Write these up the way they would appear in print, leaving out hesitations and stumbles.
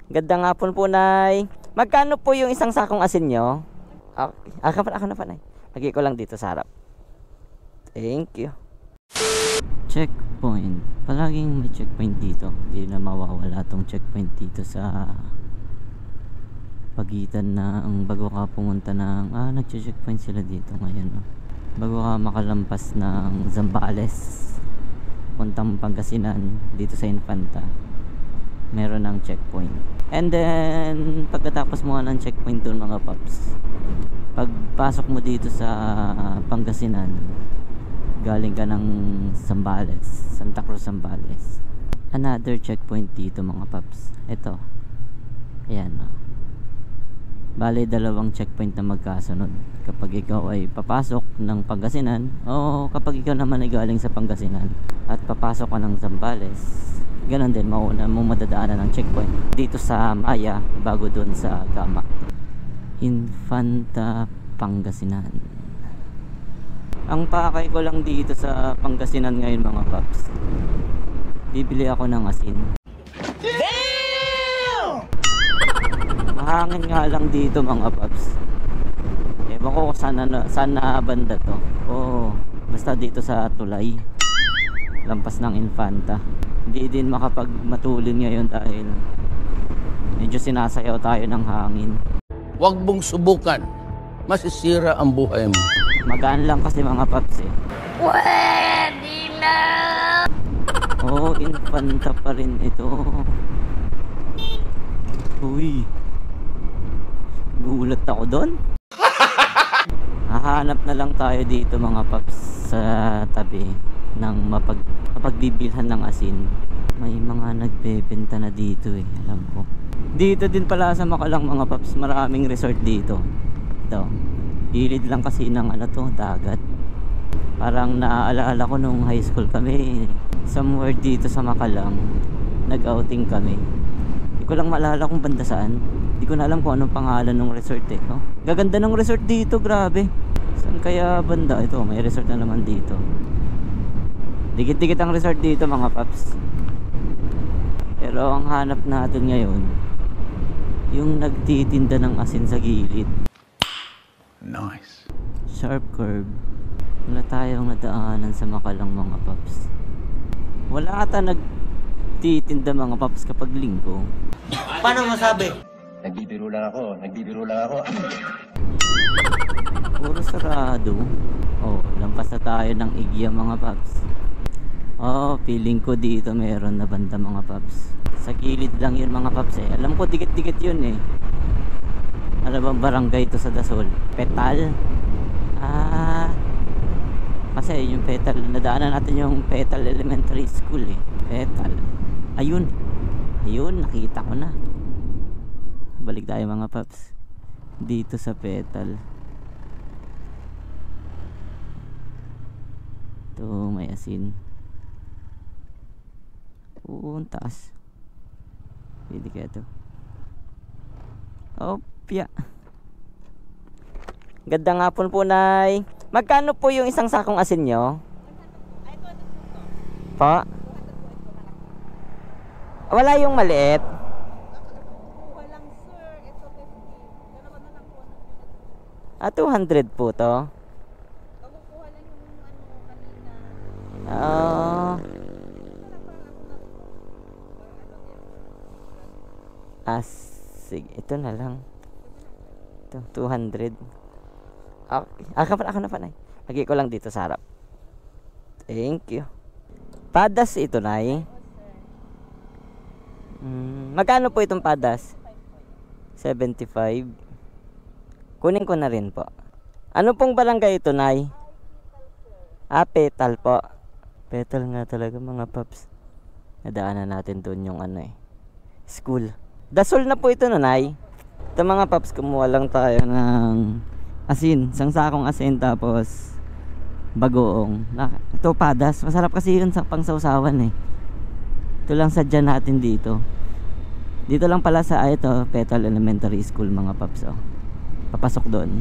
Gandang hapon po, Nay. Magkano po yung isang sakong asin nyo? Ako na pa, Nay. Lagi ko lang dito sa harap. Thank you. Checkpoint. Palaging may checkpoint dito. Hindi na mawawala tong checkpoint dito sa pagitan ng bago ka pumunta ng nagche-checkpoint sila dito ngayon, no? Bago ka makalampas ng Zambales puntang Pangasinan dito sa Infanta, meron ng checkpoint. And then pagkatapos mo ng checkpoint doon, mga paps, pagpasok mo dito sa Pangasinan, galing ka ng Zambales, Santa Cruz, Zambales, another checkpoint dito, mga paps. Ito, ayan, no? Bale, dalawang checkpoint na magkasunod kapag ikaw ay papasok ng Pangasinan o kapag ikaw naman ay galing sa Pangasinan at papasok ka ng Zambales. Ganon din, mauna mo madadaanan ng checkpoint dito sa Maya bago dun sa Gama. Infanta, Pangasinan. Ang pakay ko lang dito sa Pangasinan ngayon, mga paps, bibili ako ng asin. Mahangin nga lang dito, mga paps. Ewan ko kung sana banda to. Basta dito sa tulay, lampas ng Infanta. Hindi din makapagmatulin ngayon dahil medyo sinasayaw tayo ng hangin. Huwag mong subukan, masisira ang buhay mo. Magaan lang kasi, mga paps, eh. Pwede na! Infanta pa rin ito. Uy, gulat ako doon. Hahanap na lang tayo dito, mga paps, sa tabi ng mapagbibilhan ng asin. May mga nagbebenta na dito, eh, alam ko. Dito din pala sa Makalang, mga paps, maraming resort dito. Ito, gilid lang kasi ng dagat. Parang naaalala ko nung high school kami, somewhere dito sa Makalang, nag-outing kami. Hindi ko lang maalala kung banda saan. Hindi ko na alam kung anong pangalan ng resort, eh, no? Gaganda ng resort dito, grabe. Saan kaya banda? Ito, may resort na naman dito. Dikit-dikit ang resort dito, mga paps. Pero ang hanap natin ngayon, yung nagtitinda ng asin sa gilid. Nice. Sharp curve. Wala tayong nadaanan sa Makalang, mga paps. Wala ata nagtitinda, mga paps, kapag linggo. Paano masabi? Nagbibiro lang ako. Puro sarado. Lampas na tayo ng Igya, mga paps. Feeling ko dito meron na banda, mga paps. Sa gilid lang yun, mga paps, eh. Alam ko dikit-dikit yun, eh. Ano bang barangay ito sa Dasol? Petal? Kasi yung Petal, nadaanan natin yung Petal Elementary School, eh. Petal. Ayun, nakita ko na. Balik tayo, mga paps, dito sa Petal. Ito, may asin. Ang taas. Pwede kaya ito. Opya. Gandang hapon po, Nay. Magkano po yung isang sakong asin nyo? Pa? Wala yung maliit? Walang sir, ito 50. Dalawa na lang po. 200 po to. Kakukuha lang yung kanina. Sige, ito na lang. Ito, 200. Ako na pa, Nay. Lagi ko lang dito sa harap. Thank you. Padas ito, Nay. Magkano po itong padas? 75. Kunin ko na rin po. Ano pong barangay ito, Nay? Petal po. Petal nga talaga, mga paps. Nadaanan natin doon yung school. Dasol na po ito, Nay. Ito, mga paps, kumuha lang tayo ng asin. Isang sakong asin, tapos bagoong. Ito, padas. Masarap kasi yun sa pangsawsawan, eh. Ito lang sadya natin dito. Dito lang pala sa Petal Elementary School, mga paps. Papasok doon.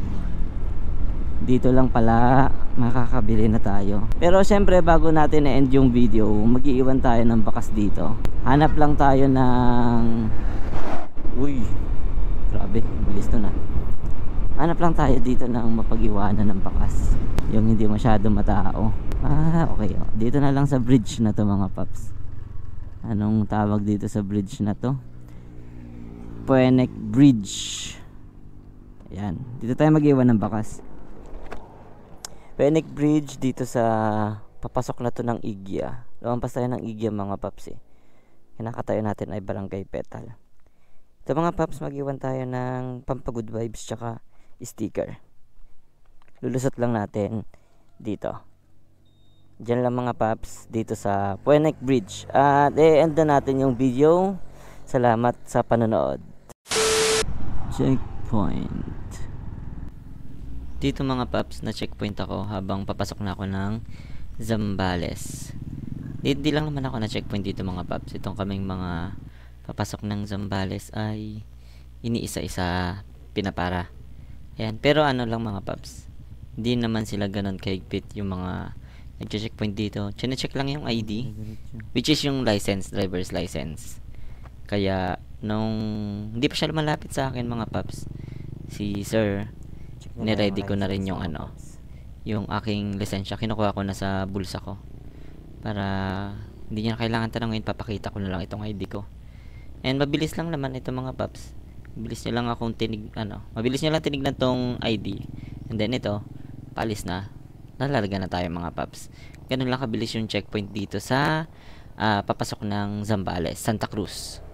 Dito lang pala makakabili na tayo. Pero syempre, bago natin i-end yung video, mag-iiwan tayo ng bakas dito. Hanap lang tayo ng Hanap lang tayo dito ng mapag-iwanan ng bakas. Yung hindi masyado matao. Okay. Oh. Dito na lang sa bridge na to mga paps. Anong tawag dito sa bridge na to? Puenek Bridge. Ayan. Dito tayo mag-iwan ng bakas. Puenek Bridge dito sa papasok na to ng Igya. Lumampas tayo ng Igya mga paps eh. Kinakatayo natin ay Barangay Petal. Ito mga paps, mag-iwan tayo ng pampagood vibes tsaka sticker. Lulusot lang natin dito. Diyan lang mga paps, dito sa Puenek Bridge. At i-end na natin yung video. Salamat sa panonood. Checkpoint. Dito mga paps, na checkpoint ako habang papasok na ako ng Zambales. Di lang naman ako na checkpoint dito mga paps. Itong kaming mga papasok ng Zambales ay iniisa-isa pinapara. Ayan. Pero ano lang mga paps, hindi naman sila ganun kahigpit yung mga nag-checkpoint dito. Chine-check lang yung ID, which is yung license, driver's license. Kaya nung hindi pa siya lumalapit sa akin mga paps, si sir, niready ko na rin yung yung aking lisensya. Kinukuha ko na sa bulsa ko para hindi niya kailangan tanongin, papakita ko na lang itong ID ko. And mabilis lang naman ito mga paps. Mabilis niya lang tinignan tong ID. And then ito, paalis na. Nalarga na tayo mga paps. Ganun lang kabilis yung checkpoint dito sa papasok ng Zambales, Santa Cruz.